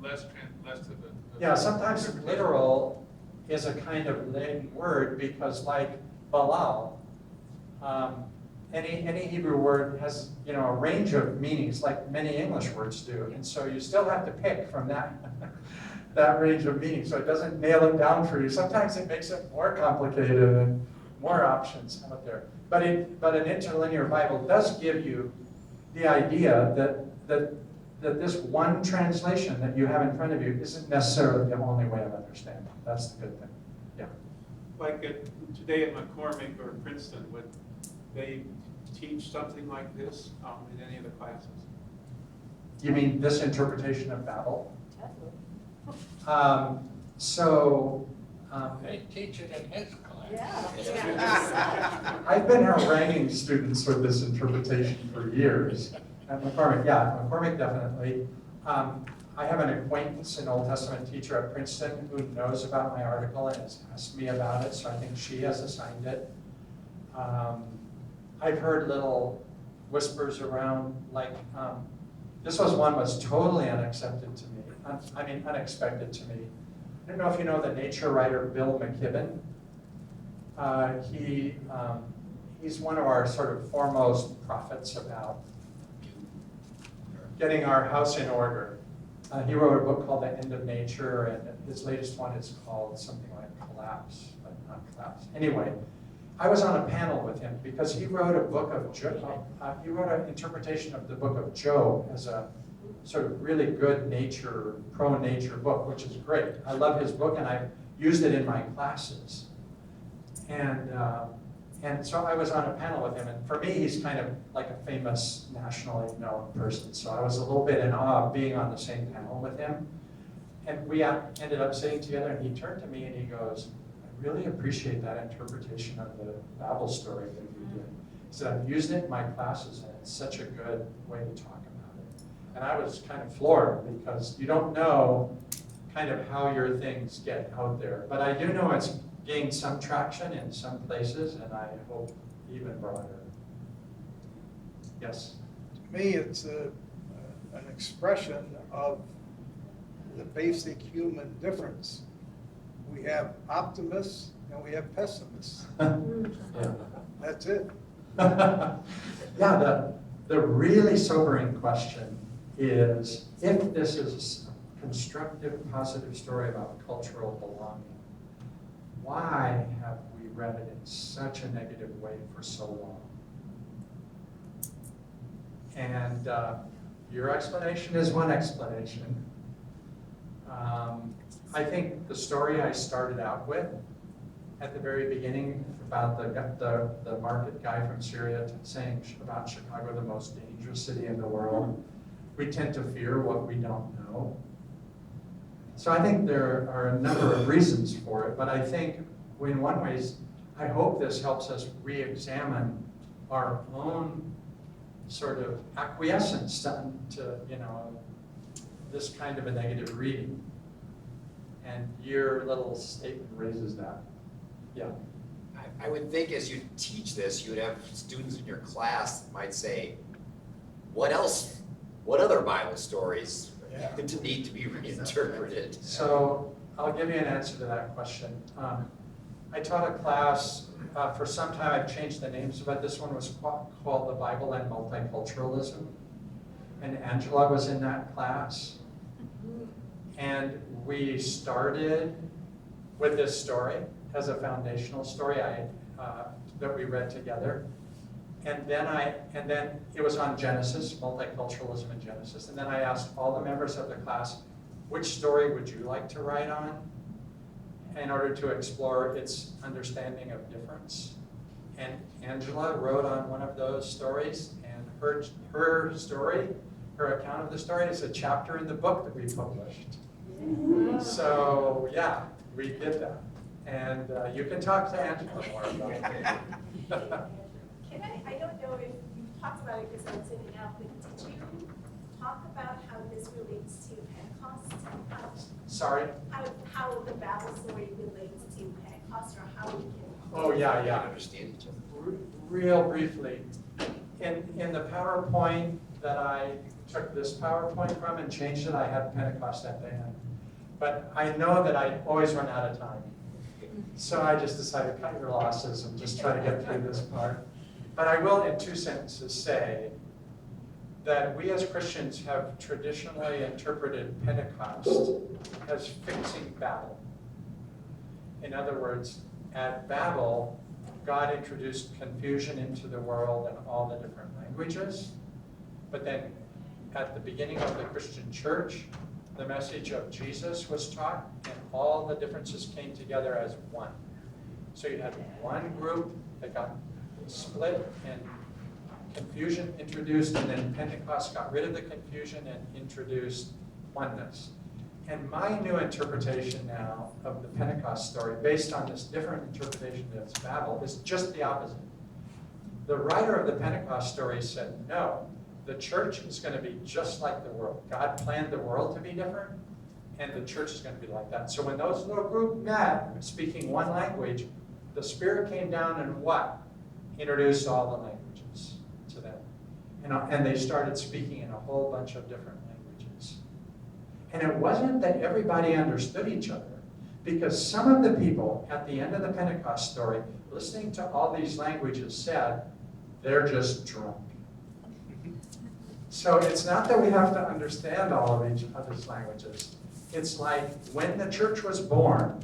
less of a... Yeah, sometimes literal is a kind of laden word because, like balal, any Hebrew word has, you know, a range of meanings like many English words do, and so you still have to pick from that that range of meanings. So it doesn't nail it down for you. Sometimes it makes it more complicated and more options out there. But an interlinear Bible does give you the idea that this one translation that you have in front of you isn't necessarily the only way of understanding. That's the good thing. Yeah. Like today at McCormick or Princeton, would they teach something like this in any of the classes? You mean this interpretation of Babel? They teach it in his class. Yeah. I've been haranguing students with this interpretation for years. At McCormick, yeah, McCormick definitely. I have an acquaintance, an Old Testament teacher at Princeton, who knows about my article and has asked me about it, so I think she has assigned it. I've heard little whispers around, like, this one was totally unaccepted to me. Unexpected to me. I don't know if you know the nature writer Bill McKibben. He's one of our sort of foremost prophets about getting our house in order. He wrote a book called The End of Nature, and his latest one is called something like Collapse, but not Collapse. Anyway, I was on a panel with him because he wrote a book of he wrote an interpretation of the book of Job as a sort of really good nature, pro-nature book, which is great. I love his book, and I've used it in my classes. And And so I was on a panel with him, and for me, he's kind of like a famous nationally known person. So I was a little bit in awe of being on the same panel with him. And we ended up sitting together, and he turned to me and he goes, I really appreciate that interpretation of the Babel story that you did. He said, I've used it in my classes, and it's such a good way to talk about it. And I was kind of floored, because you don't know kind of how your things get out there. But I do know it's gained some traction in some places, and I hope even broader. Yes? To me, it's an expression of the basic human difference. We have optimists and we have pessimists. Yeah. That's it. Yeah, the really sobering question is, if this is a constructive, positive story about cultural belonging, why have we read it in such a negative way for so long? And your explanation is one explanation. I think the story I started out with at the very beginning about the market guy from Syria saying about Chicago, the most dangerous city in the world, we tend to fear what we don't know. So I think there are a number of reasons for it, but I think in one way, I hope this helps us re-examine our own sort of acquiescence to this kind of a negative reading. And your little statement raises that. Yeah. I would think as you teach this, you would have students in your class that might say, what else, what other Bible stories need to be reinterpreted? So I'll give you an answer to that question. I taught a class, for some time I've changed the names, but this one was called The Bible and Multiculturalism. And Angela was in that class. And we started with this story as a foundational story that we read together. And then it was on Genesis, multiculturalism in Genesis. And then I asked all the members of the class, which story would you like to write on in order to explore its understanding of difference? And Angela wrote on one of those stories, and her story, her account of the story is a chapter in the book that we published. So yeah, we did that. And you can talk to Angela more about it. I don't know if you talked about it because I was in and out, but did you talk about how this relates to Pentecost? Sorry? How the Babel story relates to Pentecost, or how we can... Oh, yeah. Understand each other. Real briefly, in the PowerPoint that I took this PowerPoint from and changed it, I had Pentecost at the end. But I know that I always run out of time. So I just decided to cut your losses and just try to get through this part. But I will, in 2 sentences, say that we as Christians have traditionally interpreted Pentecost as fixing Babel. In other words, at Babel, God introduced confusion into the world and all the different languages. But then at the beginning of the Christian church, the message of Jesus was taught, and all the differences came together as one. So you had one group that got split and confusion introduced, and then Pentecost got rid of the confusion and introduced oneness. And my new interpretation now of the Pentecost story, based on this different interpretation that's Babel, is just the opposite. The writer of the Pentecost story said, no, the church is going to be just like the world. God planned the world to be different, and the church is going to be like that. So when those little group met, speaking one language, the Spirit came down and what? Introduced all the languages to them. And they started speaking in a whole bunch of different languages. And it wasn't that everybody understood each other, because some of the people at the end of the Pentecost story, listening to all these languages, said, they're just drunk. So it's not that we have to understand all of each other's languages. It's like when the church was born,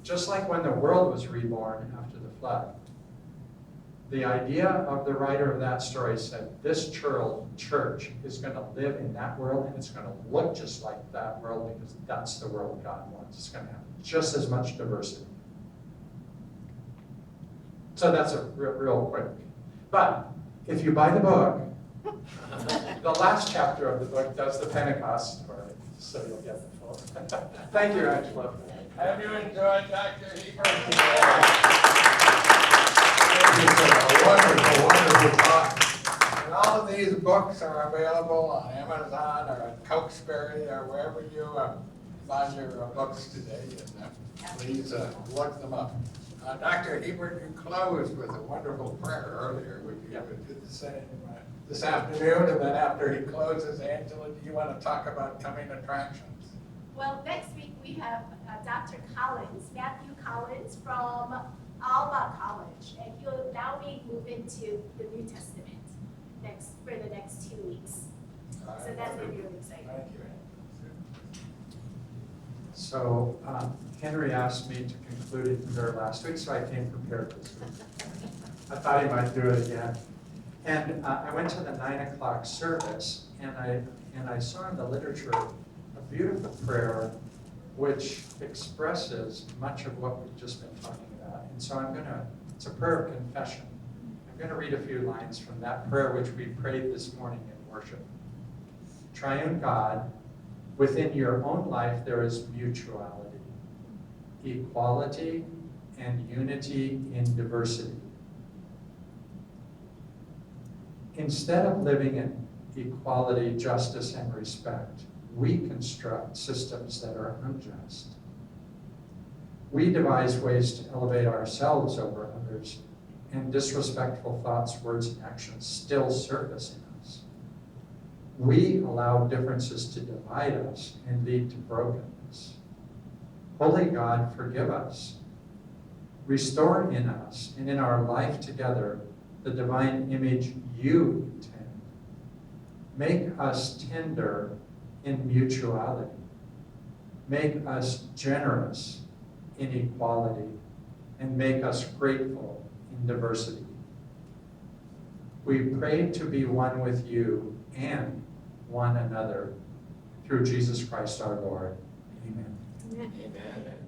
just like when the world was reborn after the flood, the idea of the writer of that story said, this church is going to live in that world, and it's going to look just like that world, because that's the world God wants. It's going to have just as much diversity. So that's a real quick. But if you buy the book, the last chapter of the book does the Pentecost story, so you'll get the full. Thank you, Angela. Have you enjoyed Dr. Heber today? It's a wonderful, wonderful talk. And all of these books are available on Amazon or at Cokesbury or wherever you find your books today. And please look them up. Dr. Hebert, you closed with a wonderful prayer earlier. Would you do the same this afternoon? And then after he closes, Angela, do you want to talk about coming attractions? Well, next week we have Dr. Collins, Matthew Collins from Alba College, and he'll now be moving to the New Testament for the next 2 weeks. So that's going to be really exciting. Thank you. So Henry asked me to conclude it here last week, so I came prepared this week. I thought he might do it again. And I went to the 9 o'clock service, and I saw in the literature a beautiful prayer which expresses much of what we've just been talking about. And so it's a prayer of confession. I'm going to read a few lines from that prayer which we prayed this morning in worship. Triune God, within your own life there is mutuality, equality, and unity in diversity. Instead of living in equality, justice, and respect, we construct systems that are unjust. We devise ways to elevate ourselves over others, and disrespectful thoughts, words, and actions still surface in us. We allow differences to divide us and lead to brokenness. Holy God, forgive us. Restore in us and in our life together the divine image you intend. Make us tender in mutuality. Make us generous in equality, and make us grateful in diversity. We pray to be one with you and one another through Jesus Christ our Lord. Amen. Amen. Amen.